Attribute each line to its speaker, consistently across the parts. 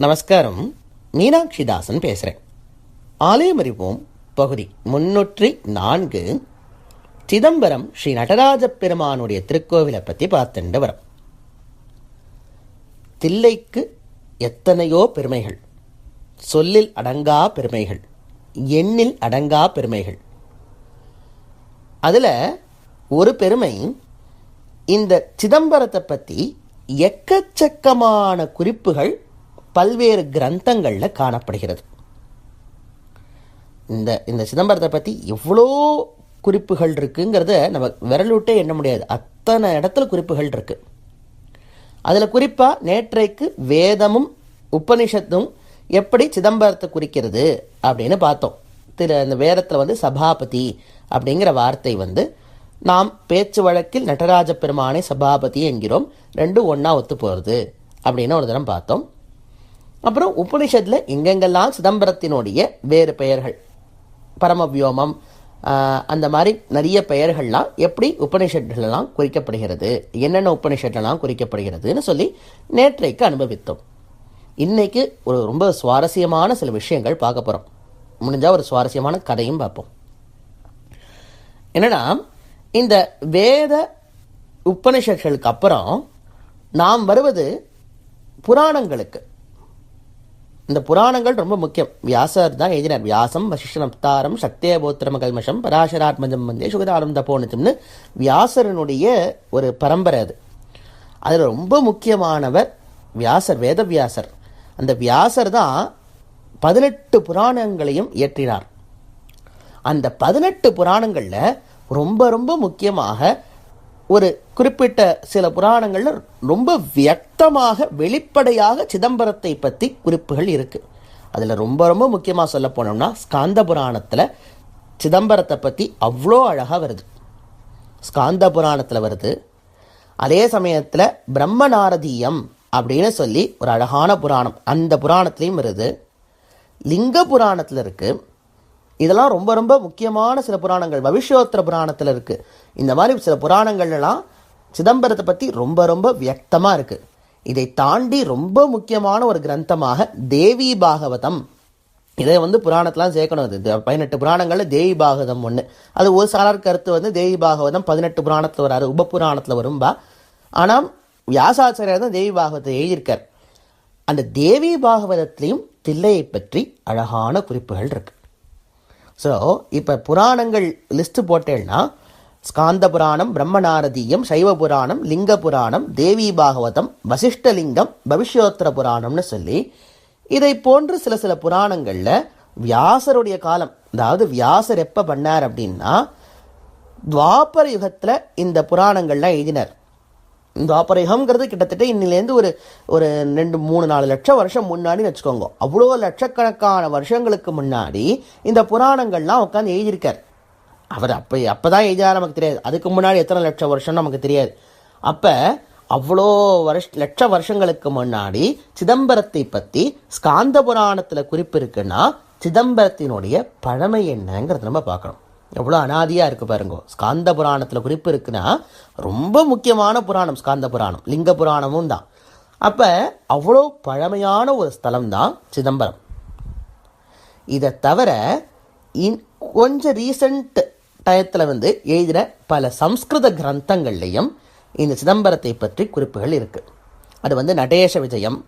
Speaker 1: நமஸ்காரம். மீனாட்சிதாசன் பேசுகிறேன். ஆலயம் அறிவோம் பகுதி 304 சிதம்பரம் ஸ்ரீ நடராஜ பெருமானுடைய திருக்கோவிலை பற்றி பார்த்துட்டு வரோம். தில்லைக்கு எத்தனையோ பெருமைகள், சொல்லில் அடங்கா பெருமைகள், எண்ணில் அடங்கா பெருமைகள். அதில் ஒரு பெருமை, இந்த சிதம்பரத்தை பற்றி எக்கச்சக்கமான குறிப்புகள் பல்வேறு கிரந்தங்களில் காணப்படுகிறது. இந்த சிதம்பரத்தை பற்றி எவ்வளோ குறிப்புகள் இருக்குங்கிறத நம்ம விரலுட்டே எண்ண முடியாது. அத்தனை இடத்துல குறிப்புகள் இருக்கு. அதில் குறிப்பாக நேற்றைக்கு வேதமும் உபனிஷத்தும் எப்படி சிதம்பரத்தை குறிக்கிறது அப்படின்னு பார்த்தோம். இந்த வேதத்தில் சபாபதி அப்படிங்கிற வார்த்தை நாம் பேச்சு வழக்கில் நடராஜ பெருமானை சபாபதி என்கிறோம், ரெண்டும் ஒன்றா ஒத்து போகிறது அப்படின்னு ஒரு தினம் பார்த்தோம். அப்புறம் உபனிஷத்தில் எங்கெங்கெல்லாம் சிதம்பரத்தினுடைய வேறு பெயர்கள், பரமவியோமம், அந்த மாதிரி நிறைய பெயர்கள்லாம் எப்படி உபனிஷத்துலாம் குறிக்கப்படுகிறது, என்னென்ன உபனிஷத்துலாம் குறிக்கப்படுகிறதுன்னு சொல்லி நேற்றைக்கு அனுபவித்தோம். இன்னைக்கு ஒரு ரொம்ப சுவாரஸ்யமான சில விஷயங்கள் பார்க்க போகிறோம். முடிஞ்சால் ஒரு சுவாரஸ்யமான கதையும் பார்ப்போம். என்னன்னா, இந்த வேத உபனிஷத்துகளுக்கு அப்புறம் நாம் வருவது புராணங்களுக்கு. இந்த புராணங்கள் ரொம்ப முக்கியம். வியாசர் தான் எழுதினார். வியாசம் வசிஷ்ட நப்தாரம் சக்திய போத்திரம் கல்மஷம் பராசராத்மஜம் வந்தே சுகதாரம் தப்போனித்தம்னு வியாசரனுடைய ஒரு பரம்பரை அது. அதில் ரொம்ப முக்கியமானவர் வியாசர், வேதவியாசர். அந்த வியாசர் தான் 18 புராணங்களையும் இயற்றினார். அந்த 18 புராணங்களில் ரொம்ப ரொம்ப முக்கியமாக ஒரு குறிப்பிட்ட சில புராணங்களில் ரொம்ப வியக்தமாக வெளிப்படையாக சிதம்பரத்தை பற்றி குறிப்புகள் இருக்குது. அதில் ரொம்ப ரொம்ப முக்கியமாக சொல்ல போனோம்னா ஸ்காந்த புராணத்தில் சிதம்பரத்தை பற்றி அவ்வளோ அழகாக வருது. ஸ்காந்த புராணத்தில் வருது. அதே சமயத்தில் பிரம்மநாரதீயம் அப்படின்னு சொல்லி ஒரு அழகான புராணம், அந்த புராணத்துலேயும் வருது. லிங்க புராணத்தில் இருக்குது. இதெல்லாம் ரொம்ப ரொம்ப முக்கியமான சில புராணங்கள். பவிஷ்யோத்திர புராணத்தில் இருக்குது. இந்த மாதிரி சில புராணங்கள்லாம் சிதம்பரத்தை பற்றி ரொம்ப ரொம்ப வியக்தமாக இருக்குது. இதை தாண்டி ரொம்ப முக்கியமான ஒரு கிரந்தமாக தேவி பாகவதம், இதை புராணத்தெலாம் சேர்க்கணும். இது 18 புராணங்களில் தேவி பாகவதம் ஒன்று. அது ஒரு சாரார் கருத்து தேவி பாகவதம் 18 புராணத்தில் வராது, உப புராணத்தில் வரும்பா. ஆனால் வியாசாச்சாரியர் தான் தேவி பாகவதத்தை எழுதியிருக்கார். அந்த தேவி பாகவதத்திலையும் தில்லையை பற்றி அழகான குறிப்புகள் இருக்குது. ஸோ இப்போ புராணங்கள் லிஸ்ட்டு போட்டேன்னா ஸ்காந்த புராணம், பிரம்மநாரதீயம், சைவ புராணம், லிங்க புராணம், தேவி பாகவதம், வசிஷ்டலிங்கம், பவிஷ்யோத்திர புராணம்னு சொல்லி இதை போன்று சில சில புராணங்களில் வியாசருடைய காலம், அதாவது வியாசர் எப்போ பண்ணார் அப்படின்னா துவாபர யுகத்தில் இந்த புராணங்கள்லாம் எழுதினார். துவாபரயுகம்ங்கிறது கிட்டத்தட்ட இன்னிலேருந்து ஒரு 2-3-4 லட்சம் வருஷம் முன்னாடி வச்சுக்கோங்க. அவ்வளோ லட்சக்கணக்கான வருஷங்களுக்கு முன்னாடி இந்த புராணங்கள்லாம் உட்காந்து எழுதியிருக்கார். அவர் அப்போ தான் எழுதினார் நமக்கு தெரியாது. அதுக்கு முன்னாடி எத்தனை லட்சம் வருஷம் நமக்கு தெரியாது. அப்போ அவ்வளோ லட்ச வருஷங்களுக்கு முன்னாடி சிதம்பரத்தை பற்றி ஸ்காந்த புராணத்தில் குறிப்பு இருக்குன்னா சிதம்பரத்தினுடைய பழமை என்னங்கிறத நம்ம பார்க்கணும். எவ்வளோ அனாதியாக இருக்குது பாருங்க. ஸ்காந்த புராணத்தில் குறிப்பு இருக்குன்னா ரொம்ப முக்கியமான புராணம் ஸ்காந்த புராணம், லிங்க புராணமும் தான். அப்போ அவ்வளோ பழமையான ஒரு ஸ்தலம் தான் சிதம்பரம். இதை தவிர கொஞ்சம் ரீசண்ட் டயத்தில் எழுதின பல சம்ஸ்கிருத கிரந்தங்கள்லையும் இந்த சிதம்பரத்தை பற்றி குறிப்புகள் இருக்குது. அது நடேச விஜயம்,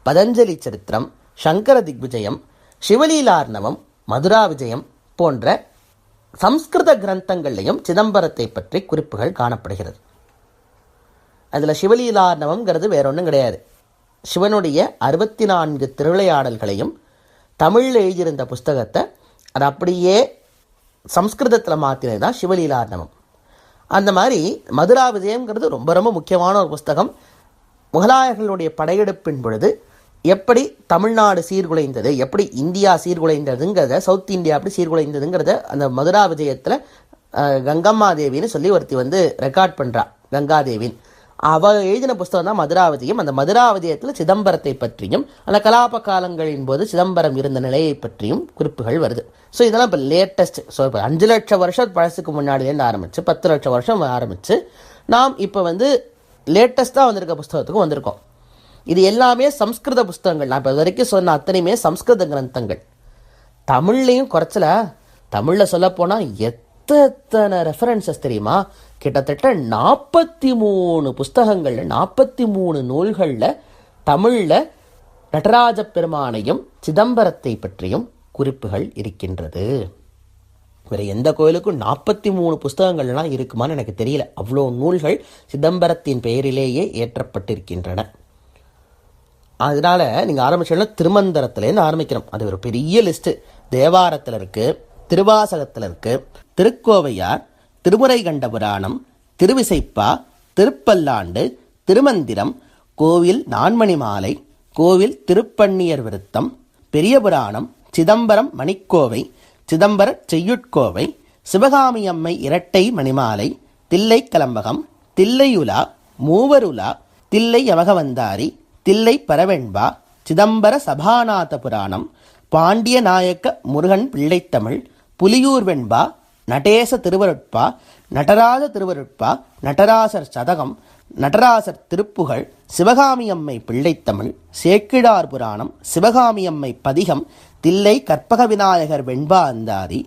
Speaker 1: பதஞ்சலி சரித்திரம், சங்கர திக்விஜயம், சிவலீலார்ணவம், மதுரா விஜயம் போன்ற சம்ஸ்கிருத கிரந்தங்கள்லையும் சிதம்பரத்தை பற்றி குறிப்புகள் காணப்படுகிறது. அதில் சிவலீலார்ணவம்ங்கிறது வேற ஒன்றும் கிடையாது. சிவனுடைய 64 திருவிளையாடல்களையும் தமிழில் எழுதியிருந்த புஸ்தகத்தை அது அப்படியே சம்ஸ்கிருதத்தில் மாற்றினது தான் சிவலீலார்ணவம். அந்த மாதிரி மதுரா விஜயம்ங்கிறது ரொம்ப ரொம்ப முக்கியமான ஒரு புஸ்தகம். முகலாயர்களுடைய படையெடுப்பின் பொழுது எப்படி தமிழ்நாடு சீர்குலைந்தது, எப்படி இந்தியா சீர்குலைந்ததுங்கிறத, சவுத் இந்தியா எப்படி சீர்குலைந்ததுங்கிறத அந்த மதுரா விஜயத்தில் கங்கம்மா தேவின்னு சொல்லி ஒருத்தி ரெக்கார்ட் பண்ணுறா. கங்காதேவின் அவள் எழுதின புஸ்தகம் தான் மதுரா விஜயம். அந்த மதுரா விஜயத்தில் சிதம்பரத்தை பற்றியும் அந்த கலாப காலங்களின் போது சிதம்பரம் இருந்த நிலையை பற்றியும் குறிப்புகள் வருது. ஸோ இதெல்லாம் இப்போ லேட்டஸ்ட். ஸோ இப்போ 5 லட்சம் வருஷம் பழசுக்கு முன்னாடிலேருந்து ஆரம்பித்து 10 லட்சம் வருஷம் ஆரம்பித்து நாம் இப்போ லேட்டஸ்ட்டாக வந்திருக்க புஸ்தகத்துக்கு வந்திருக்கோம். இது எல்லாமே சம்ஸ்கிருத புஸ்தகங்கள். நான் இப்போ வரைக்கும் சொன்ன அத்தனையுமே சம்ஸ்கிருத கிரந்தங்கள். தமிழ்லையும் குறைச்சல. தமிழில் சொல்லப்போனால் எத்தனை ரெஃபரன்சஸ் தெரியுமா? கிட்டத்தட்ட 43 புஸ்தகங்களில் 43 நூல்களில் தமிழில் நடராஜ பெருமானையும் சிதம்பரத்தை பற்றியும் குறிப்புகள் இருக்கின்றது. வேறு எந்த கோயிலுக்கும் 43 புஸ்தகங்கள்லாம் இருக்குமான்னு எனக்கு தெரியல. அவ்வளோ நூல்கள் சிதம்பரத்தின் பெயரிலேயே ஏற்றப்பட்டிருக்கின்றன. அதனால் நீங்கள் ஆரம்பிச்சோன்னா திருமந்திரத்துலேருந்து ஆரம்பிக்கிறோம். அது ஒரு பெரிய லிஸ்ட்டு. தேவாரத்தில் இருக்குது, திருவாசகத்தில் இருக்குது, திருக்கோவையார், திருமுறை கண்ட புராணம், திருவிசைப்பா, திருப்பல்லாண்டு, திருமந்திரம், கோவில் நான்மணி மாலை, கோவில் திருப்பண்ணியர் விருத்தம், பெரிய புராணம், சிதம்பரம் மணிக்கோவை, சிதம்பர செய்யுட்கோவை, சிவகாமி அம்மை இரட்டை மணிமாலை, தில்லை கலம்பகம், தில்லையுலா, மூவருலா, தில்லை யமகவந்தாரி, தில்லை பரவெண்பா, சிதம்பர சபாநாத புராணம், பாண்டிய நாயக்க முருகன் பிள்ளைத்தமிழ், புலியூர் வெண்பா, நடேச திருவருட்பா, நடராஜ திருவருட்பா, நடராசர் சதகம், நடராசர் திருப்புகழ், சிவகாமி அம்மை பிள்ளைத்தமிழ், சேக்கிழார் புராணம், சிவகாமி அம்மை பதிகம், தில்லை கற்பக விநாயகர் வெண்பா அந்தாதி,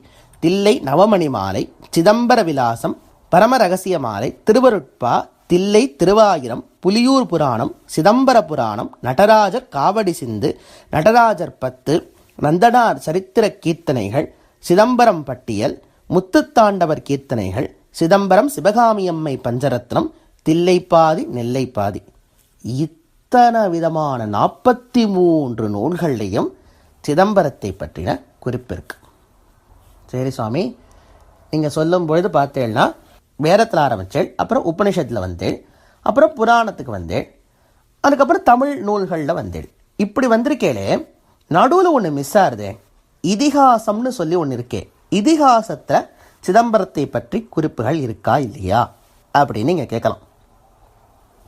Speaker 1: தில்லை நவமணி மாலை, சிதம்பர விலாசம், பரம ரகசிய மாலை, திருவருட்பா, தில்லை திருவாயிரம், புலியூர் புராணம், சிதம்பர புராணம், நடராஜர் காவடி சிந்து, நடராஜர் 10, நந்தனார் சரித்திர கீர்த்தனைகள், சிதம்பரம் பட்டியல், முத்துத்தாண்டவர் கீர்த்தனைகள், சிதம்பரம் சிவகாமியம்மை பஞ்சரத்னம், தில்லைப்பாதி நெல்லைப்பாதி. இத்தனை விதமான 43 நூல்கள்லையும் சிதம்பரத்தை பற்றின குறிப்பு இருக்கு. சரி சுவாமி, நீங்கள் சொல்லும் பொழுது பார்த்தேன்னா வேதத்தில் ஆரம்பித்தேன், அப்புறம் உபனிஷத்தில் வந்தேன், அப்புறம் புராணத்துக்கு வந்தேன், அதுக்கப்புறம் தமிழ் நூல்களில் வந்தேன். இப்படி வந்திருக்கேளே, நடுவில் ஒன்று மிஸ் ஆகுதே. இதிகாசம்னு சொல்லி ஒன்று இருக்கே. இதிகாசத்தில் சிதம்பரத்தை பற்றி குறிப்புகள் இருக்கா இல்லையா அப்படின்னு நீங்கள் கேட்கலாம்.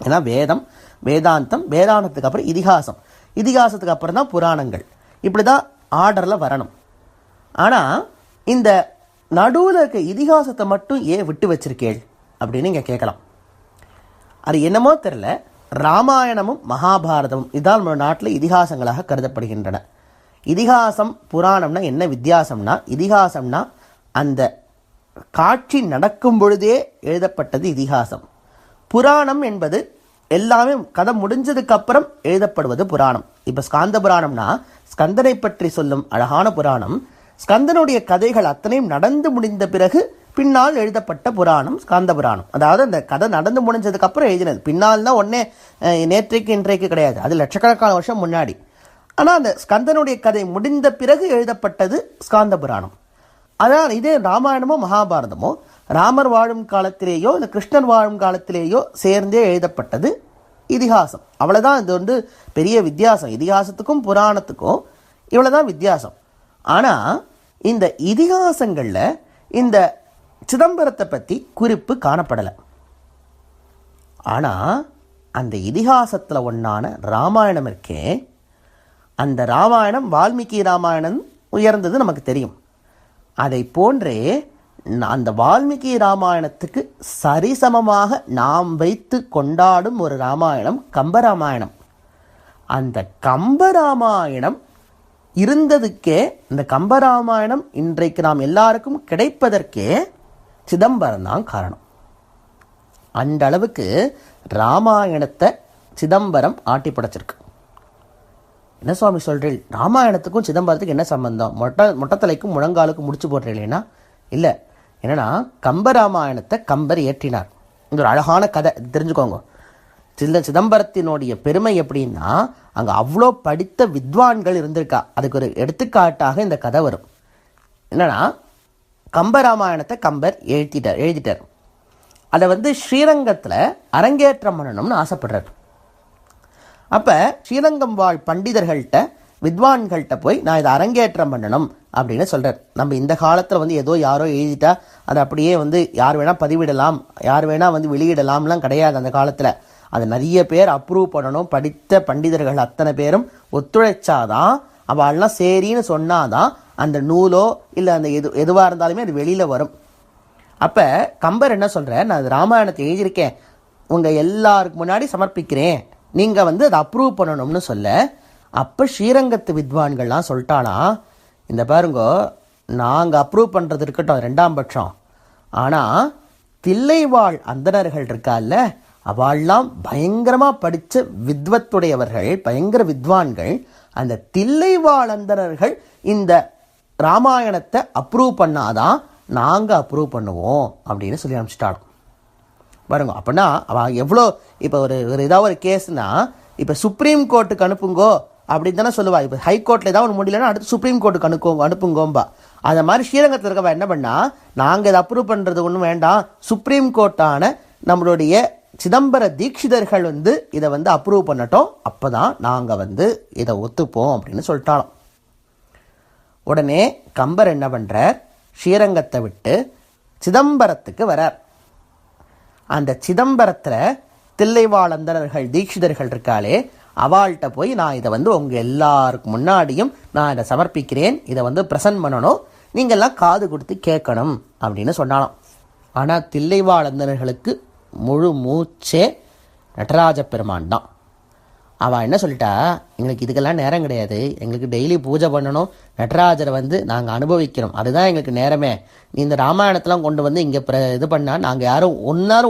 Speaker 1: ஏன்னா வேதம், வேதாந்தம், வேதாந்தத்துக்கு அப்புறம் இதிகாசம், இதிகாசத்துக்கு அப்புறம் தான் புராணங்கள். இப்படி தான் ஆர்டரில் வரணும். ஆனால் இந்த நடுவில் இருக்க இதிகாசத்தை மட்டும் ஏன் விட்டு வச்சிருக்கேள் அப்படின்னு நீங்கள் கேட்கலாம். அது என்னமோ தெரில, ராமாயணமும் மகாபாரதமும் இதான் நம்ம நாட்டில் இதிகாசங்களாக கருதப்படுகின்றன. இதிகாசம் புராணம்னா என்ன வித்தியாசம்னா, இதிகாசம்னா அந்த காட்சி நடக்கும் பொழுதே எழுதப்பட்டது இதிகாசம். புராணம் என்பது எல்லாமே கதை முடிஞ்சதுக்கப்புறம் எழுதப்படுவது புராணம். இப்போ ஸ்காந்த புராணம்னா ஸ்கந்தனை பற்றி சொல்லும் அழகான புராணம். ஸ்கந்தனுடைய கதைகள் அத்தனையும் நடந்து முடிந்த பிறகு பின்னால் எழுதப்பட்ட புராணம் ஸ்காந்த புராணம். அதாவது அந்த கதை நடந்து முடிஞ்சதுக்கு அப்புறம் எழுதினது. பின்னால் தான் ஒன்னே நேற்றைக்கு இன்றைக்கு கிடையாது, அது லட்சக்கணக்கான வருஷம் முன்னாடி. ஆனால் அந்த ஸ்கந்தனுடைய கதை முடிந்த பிறகு எழுதப்பட்டது ஸ்காந்த புராணம். அதான் இதே ராமாயணமோ மகாபாரதமோ ராமர் வாழும் காலத்திலேயோ இல்லை கிருஷ்ணர் வாழும் காலத்திலேயோ சேர்ந்தே எழுதப்பட்டது இதிகாசம். அவ்வளோதான். இது வந்து பெரிய வித்தியாசம். இதிகாசத்துக்கும் புராணத்துக்கும் இவ்வளோதான் வித்தியாசம். ஆனால் இந்த இதிகாசங்களில் இந்த சிதம்பரத்தை பற்றி குறிப்பு காணப்படலை. ஆனால் அந்த இதிகாசத்தில் ஒன்றான ராமாயணம் இருக்கே, அந்த ராமாயணம் வால்மீகி ராமாயணம் உயர்ந்தது நமக்கு தெரியும். அதை போன்றே அந்த வால்மீகி ராமாயணத்துக்கு சரிசமமாக நாம் வைத்து கொண்டாடும் ஒரு ராமாயணம் கம்பராமாயணம். அந்த கம்பராமாயணம் இருந்ததுக்கே, இந்த கம்பராமாயணம் இன்றைக்கு நாம் எல்லாருக்கும் கிடைப்பதற்கே சிதம்பரம் தான் காரணம். அந்த அளவுக்கு ராமாயணத்தை சிதம்பரம் ஆட்டி படைச்சிருக்கு. என்ன சுவாமி சொல்கிறீள், ராமாயணத்துக்கும் சிதம்பரத்துக்கு என்ன சம்பந்தம்? மொட்டத்தலைக்கும் முழங்காலுக்கும் முடிச்சு போடுறீங்களேன்னா இல்லை. என்னன்னா கம்பராமாயணத்தை கம்பர் இயற்றினார். இது ஒரு அழகான கதை, தெரிஞ்சுக்கோங்க. சிதம்பரத்தினுடைய பெருமை எப்படின்னா, அங்கே அவ்வளோ படித்த வித்வான்கள் இருந்திருக்கா. அதுக்கு ஒரு எடுத்துக்காட்டாக இந்த கதை வரும். என்னன்னா கம்பராமாயணத்தை கம்பர் எழுதிட்டார். அதை வந்து ஸ்ரீரங்கத்தில் அரங்கேற்றம் பண்ணணும்னு ஆசைப்படுறார். அப்போ ஸ்ரீரங்கம் வாழ் பண்டிதர்கள்ட்ட வித்வான்கள்கிட்ட போய் நான் இதை அரங்கேற்றம் பண்ணணும் அப்படின்னு சொல்கிறார். நம்ம இந்த காலத்தில் வந்து ஏதோ யாரோ எழுதிட்டா அதை அப்படியே வந்து யார் வேணால் பதிவிடலாம், யார் வேணால் வந்து வெளியிடலாம்லாம் கிடையாது. அந்த காலத்தில் அதை நிறைய பேர் அப்ரூவ் பண்ணணும். படித்த பண்டிதர்கள் அத்தனை பேரும் ஒத்துழைச்சாதான், அவள்லாம் சரின்னு சொன்னாதான் அந்த நூலோ இல்லை அந்த எதுவாக இருந்தாலுமே அது வெளியில் வரும். அப்போ கம்பர் என்ன சொல்கிறார், நான் அது ராமாயணத்தை எழுதியிருக்கேன், உங்கள் எல்லாருக்கு முன்னாடி சமர்ப்பிக்கிறேன், நீங்கள் வந்து அதை அப்ரூவ் பண்ணணும்னு சொல்ல, அப்போ ஸ்ரீரங்கத்து வித்வான்கள்லாம் சொல்லிட்டாலாம், இந்த பாருங்கோ, நாங்கள் அப்ரூவ் பண்ணுறது இருக்கட்டும், 2ஆம் பட்சம். ஆனால் தில்லைவாழ் அந்தணர்கள் இருக்கால்ல, அவள்லாம் பயங்கரமாக படித்த வித்வத்துடையவர்கள், பயங்கர வித்வான்கள். அந்த தில்லைவாழ் அந்தணர்கள் இந்த ராமாயணத்தை அப்ரூவ் பண்ணாதான் நாங்கள் அப்ரூவ் பண்ணுவோம் அப்படின்னு சொல்லி அனுப்பிச்சிட்டாலும் பாருங்க. அப்படின்னா அவள் எவ்வளோ, இப்போ ஒரு ஏதாவது ஒரு கேஸ்னால் இப்போ சுப்ரீம் கோர்ட்டுக்கு அனுப்புங்கோ அப்படின்னு தானே சொல்லுவா. இப்போ ஹைகோர்ட்டில் ஏதாவது ஒன்று முடியலன்னா அடுத்து சுப்ரீம் கோர்ட்டுக்கு அனுப்புங்கோம்பா. அதை மாதிரி ஸ்ரீரங்கத்தில் இருக்கவா என்ன பண்ணால், நாங்கள் இதை அப்ரூவ் பண்ணுறது ஒன்றும் வேண்டாம், சுப்ரீம் கோர்ட்டான நம்மளுடைய சிதம்பர தீட்சிதர்கள் வந்து இதை வந்து அப்ரூவ் பண்ணட்டும், அப்போ தான் நாங்கள் வந்து இதை ஒத்துப்போம் அப்படின்னு சொல்லிட்டாலும். உடனே கம்பர் என்ன பண்ணுறார், ஸ்ரீரங்கத்தை விட்டு சிதம்பரத்துக்கு வரார். அந்த சிதம்பரத்தில் தில்லைவாழந்தனர்கள் தீட்சிதர்கள் இருக்காளே, அவள்கிட்ட போய் நான் இதை வந்து உங்கள் எல்லாருக்கு முன்னாடியும் நான் இதை சமர்ப்பிக்கிறேன், இதை வந்து ப்ரெசன்ட் பண்ணணும், நீங்கள்லாம் காது கொடுத்து கேட்கணும் அப்படின்னு சொன்னாலும். ஆனால் தில்லைவாழந்தனர்களுக்கு முழு மூச்சே நடராஜ பெருமான் தான். அவள் என்ன சொல்லிட்டா, எங்களுக்கு இதுக்கெல்லாம் நேரம் கிடையாது, எங்களுக்கு டெய்லி பூஜை பண்ணணும், நடராஜரை வந்து நாங்கள் அனுபவிக்கிறோம், அதுதான் எங்களுக்கு நேரமே. நீ இந்த ராமாயணத்தெலாம் கொண்டு வந்து இங்கே இது பண்ணால் நாங்கள் யாரும்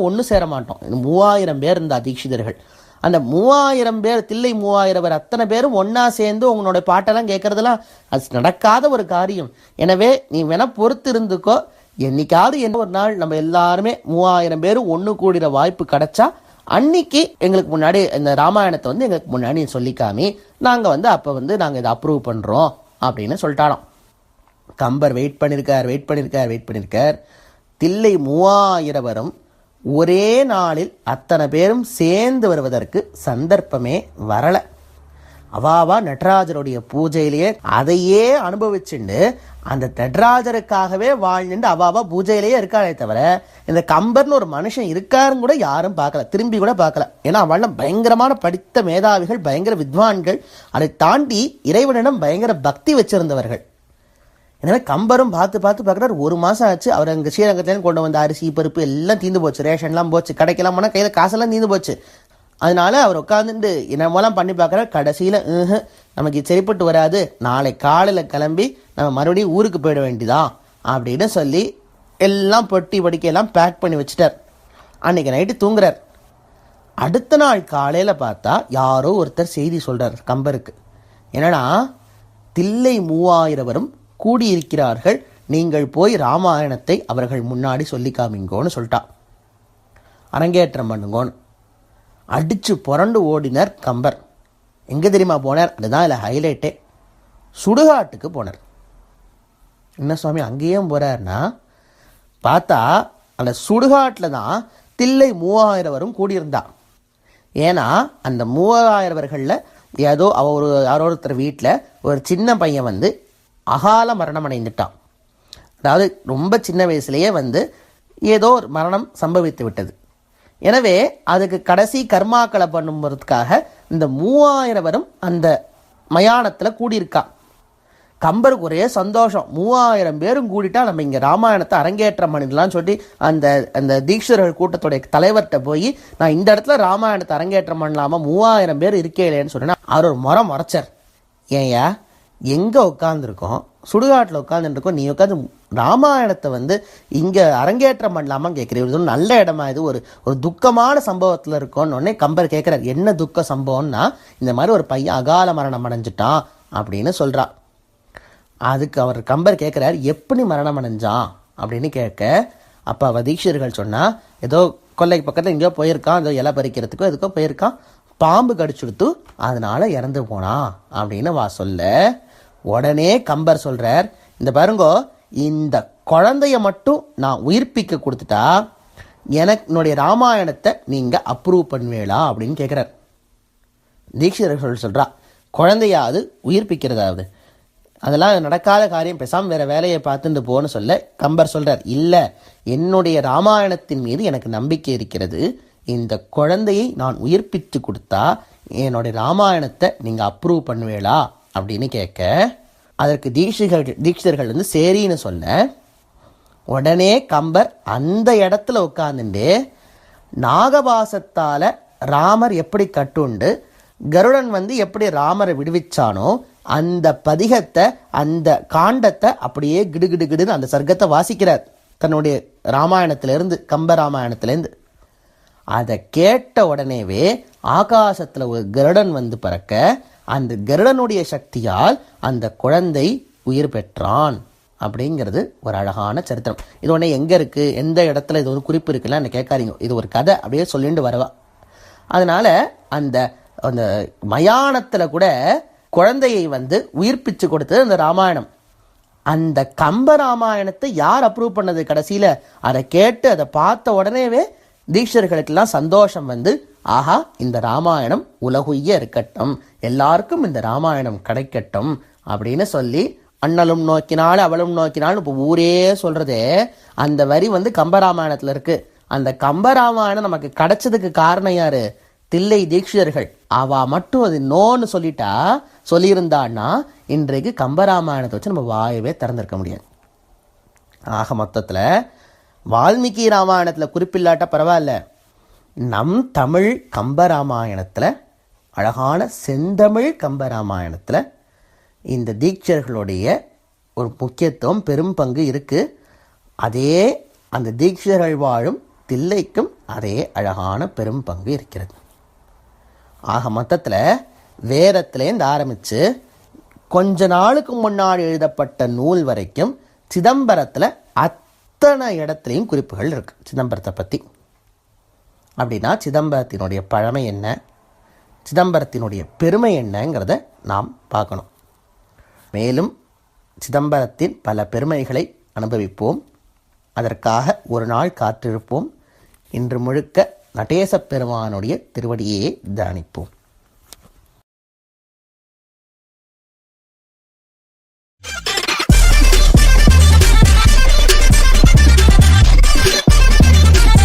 Speaker 1: ஒன்று சேர மாட்டோம். 3000 பேர் இருந்தா தீட்சிதர்கள். அந்த 3000 பேர், தில்லை 3000 பேர், அத்தனை பேரும் ஒன்றா சேர்ந்து உங்களோட பாட்டெல்லாம் கேட்குறதுலாம் அது நடக்காத ஒரு காரியம். எனவே நீ வேணா பொறுத்து இருந்துக்கோ, என்னைக்காவது என்ன ஒரு நாள் நம்ம எல்லாருமே 3000 பேரும் ஒன்று கூடிற வாய்ப்பு கிடைச்சா அன்னைக்கு எங்களுக்கு முன்னாடி இந்த ராமாயணத்தை வந்து எங்களுக்கு முன்னாடி சொல்லிக்காமி நாங்கள் வந்து அப்போ வந்து நாங்கள் இதை அப்ரூவ் பண்ணுறோம் அப்படின்னு சொல்லிட்டாலும். கம்பர் வெயிட் பண்ணியிருக்கார். தில்லை 3000 பேரும் ஒரே நாளில் அத்தனை பேரும் சேர்ந்து வருவதற்கு சந்தர்ப்பமே வரலை. அவாவா நடராஜருடைய பூஜையிலேயே அதையே அனுபவிச்சுண்டு அந்த நடராஜருக்காகவே வாழ்ந்துட்டு அவாவா பூஜையிலேயே இருக்காளே தவிர இந்த கம்பர்னு ஒரு மனுஷன் இருக்காருன்னு கூட யாரும் பார்க்கல, திரும்பி கூட பார்க்கல. ஏன்னா அவள்லாம் பயங்கரமான படித்த மேதாவிகள், பயங்கர வித்வான்கள், அதை தாண்டி இறைவனிடம் பயங்கர பக்தி வச்சிருந்தவர்கள். எனவே கம்பரும் பார்க்குறாரு. 1 மாதம் ஆச்சு, அவர் அங்கே ஸ்ரீரங்கத்துலேருந்து கொண்டு வந்த அரிசி பருப்பு எல்லாம் தீர்ந்து போச்சு, ரேஷன்லாம் போச்சு, கடைக்கெல்லாம் போனால் கையில் காசெல்லாம் தீர்ந்து போச்சு. அதனால அவர் உட்காந்துட்டு என்னமோலாம் பண்ணி பார்க்குறாரு. கடைசியில் நமக்கு சரிப்பட்டு வராது, நாளை காலையில் கிளம்பி நம்ம மறுபடியும் ஊருக்கு போயிட வேண்டியதான் அப்படின்னு சொல்லி எல்லாம் பொட்டி படிக்கையெல்லாம் பேக் பண்ணி வச்சுட்டார். அன்றைக்கி நைட்டு தூங்குறார். அடுத்த நாள் காலையில் பார்த்தா யாரோ ஒருத்தர் செய்தி சொல்கிறார் கம்பருக்கு. என்னன்னா, தில்லை 3000 பேரும் கூடியிருக்கிறார்கள், நீங்கள் போய் ராமாயணத்தை அவர்கள் முன்னாடி சொல்லி காமிங்கோன்னு சொல்லிட்டா. அரங்கேற்றம் பண்ணுங்கோன்னு அடித்து புரண்டு ஓடினார் கம்பர். எங்கே தெரியுமா போனார்? அதுதான் இல்லை ஹைலைட்டே. சுடுகாட்டுக்கு போனார். என்ன சுவாமி அங்கேயும் போகிறார்னா, பார்த்தா அந்த சுடுகாட்டில் தான் தில்லை 3000 பேரும் கூடியிருந்தா. ஏன்னா அந்த 3000 பேர்களில் ஏதோ யாரோ ஒருத்தர் வீட்டில் ஒரு சின்ன பையன் வந்து அகால மரணம் அடைந்துட்டான். அதாவது ரொம்ப சின்ன வயசுலேயே வந்து ஏதோ ஒரு மரணம் சம்பவித்து விட்டது. எனவே அதுக்கு கடைசி கர்மாக்களை பண்ணுறதுக்காக இந்த 3000 பேரும் அந்த மயானத்தில் கூடியிருக்கா. கம்பருக்கு ஒரே சந்தோஷம், 3000 பேரும் கூடிட்டா நம்ம இங்கே ராமாயணத்தை அரங்கேற்றம் பண்ணிடலாம்னு சொல்லி அந்த தீட்சிதர்கள் கூட்டத்துடைய தலைவர்கிட்ட போய் நான் இந்த இடத்துல ராமாயணத்தை அரங்கேற்றம் பண்ணலாமா, 3000 பேர் இருக்கேன்னு சொன்னா அவர் ஒரு முறைச்சார். ஏயா எங்கே உட்காந்துருக்கோம், சுடுகாட்டில் உட்காந்துருக்கோம், நீ உட்காந்து ராமாயணத்தை வந்து இங்கே அரங்கேற்றம் பண்ணலாமான்னு கேட்குறீங்க, நல்ல இடமா இது, ஒரு துக்கமான சம்பவத்தில் இருக்கோன்னு உடனே கம்பர் கேட்குறார். என்ன துக்க சம்பவம்னா, இந்த மாதிரி ஒரு பையன் அகால மரணம் அடைஞ்சிட்டான் அப்படின்னு சொல்கிறா. அதுக்கு அவர் கம்பர் கேட்குறார், எப்படி மரணம் அடைஞ்சான் அப்படின்னு கேட்க, அப்போ அவ தீட்சிதர்கள் சொன்னால் ஏதோ கொல்லைக்கு பக்கத்தில் எங்கேயோ போயிருக்கான், ஏதோ இலை பறிக்கிறதுக்கோ எதுக்கோ போயிருக்கான், பாம்பு கடிச்சுடுத்து அதனால இறந்து போனான் அப்படின்னு சொல்ல, உடனே கம்பர் சொல்கிறார், இந்த பாருங்கோ, இந்த குழந்தைய மட்டும் நான் உயிர்ப்பிக்க கொடுத்துட்டா என்னுடைய ராமாயணத்தை நீங்கள் அப்ரூவ் பண்ணுவீங்களா அப்படின்னு கேட்குறார். தீட்சிதர்கள் சொல்கிறா, குழந்தையாவது உயிர்ப்பிக்கிறதாவது அதெல்லாம் நடக்காத காரியம், பேசாமல் வேறு வேலையை பார்த்துட்டு போன்னு சொல்ல கம்பர் சொல்கிறார், இல்லை, என்னுடைய ராமாயணத்தின் மீது எனக்கு நம்பிக்கை இருக்கிறது, இந்த குழந்தையை நான் உயிர்ப்பித்து கொடுத்தா என்னுடைய ராமாயணத்தை நீங்கள் அப்ரூவ் பண்ணுவீங்களா அப்படின்னு கேட்க, அதற்கு தீட்சிதர்கள் வந்து சரின்னு சொன்ன உடனே கம்பர் அந்த இடத்துல உட்காந்துட்டு நாகபாசத்தால் ராமர் எப்படி கட்டுண்டு கருடன் வந்து எப்படி ராமரை விடுவிச்சானோ அந்த பதிகத்தை, அந்த காண்டத்தை அப்படியே கிடுகிடுகிடுன்னு அந்த சர்க்கத்தை வாசிக்கிறார் தன்னுடைய ராமாயணத்திலேருந்து, கம்ப ராமாயணத்திலேருந்து. அதை கேட்ட உடனேவே ஆகாசத்தில் ஒரு கருடன் வந்து பறக்க, அந்த கருடனுடைய சக்தியால் அந்த குழந்தை உயிர் பெற்றான் அப்படிங்கிறது ஒரு அழகான சரித்திரம். இது உடனே எங்கே இருக்குது, எந்த இடத்துல இது ஒரு குறிப்பு இருக்குல்ல என்ன கேட்காதீங்க, இது ஒரு கதை அப்படியே சொல்லிட்டு வரவா. அதனால் அந்த அந்த மயானத்தில் கூட குழந்தையை வந்து உயிர்ப்பிச்சு கொடுத்தது அந்த ராமாயணம். அந்த கம்ப ராமாயணத்தை யார் அப்ரூவ் பண்ணது கடைசியில்? அதை கேட்டு அதை பார்த்த உடனேவே தீட்சர்களுக்கெல்லாம் சந்தோஷம் வந்து, ஆஹா இந்த ராமாயணம் உலகுய்ய இருக்கட்டும், எல்லாருக்கும் இந்த ராமாயணம் கிடைக்கட்டும் அப்படின்னு சொல்லி, அண்ணலும் நோக்கினாள் அவளும் நோக்கினாள் இப்போ ஊரே சொல்கிறதே அந்த வரி வந்து கம்பராமாயணத்தில் இருக்குது. அந்த கம்பராமாயணம் நமக்கு கிடைச்சதுக்கு காரணம் யார்? தில்லை தீட்சிதர்கள். அவ மட்டும் அது நோன்னு சொல்லியிருந்தான்னா இன்றைக்கு கம்பராமாயணத்தை வச்சு நம்ம வாயவே திறந்திருக்க முடியாது. ஆக மொத்தத்தில் வால்மீகி ராமாயணத்தில் குறிப்பில்லாட்ட பரவாயில்ல, நம் தமிழ் கம்பராமாயணத்தில், அழகான செந்தமிழ் கம்பராமாயணத்தில் இந்த தீட்சர்களுடைய ஒரு முக்கியத்துவம் பெரும் பங்கு இருக்குது. அதே அந்த தீட்சர்கள் வாழும் தில்லைக்கும் அதே அழகான பெரும் பங்கு இருக்கிறது. ஆக மொத்தத்தில் வேதத்திலேருந்து ஆரம்பித்து கொஞ்ச நாளுக்கு முன்னாடி எழுதப்பட்ட நூல் வரைக்கும் சிதம்பரத்தில் அத்தனை இடத்துலையும் குறிப்புகள் இருக்குது சிதம்பரத்தை பற்றி. அப்படின்னா சிதம்பரத்தினுடைய பழமை என்ன, சிதம்பரத்தினுடைய பெருமை என்னங்கிறத நாம் பார்க்கணும். மேலும் சிதம்பரத்தின் பல பெருமைகளை அனுபவிப்போம். அதற்காக ஒரு நாள் காத்திருப்போம். இன்று முழுக்க நடேசப் பெருமானுடைய திருவடியே தியானிப்போம்.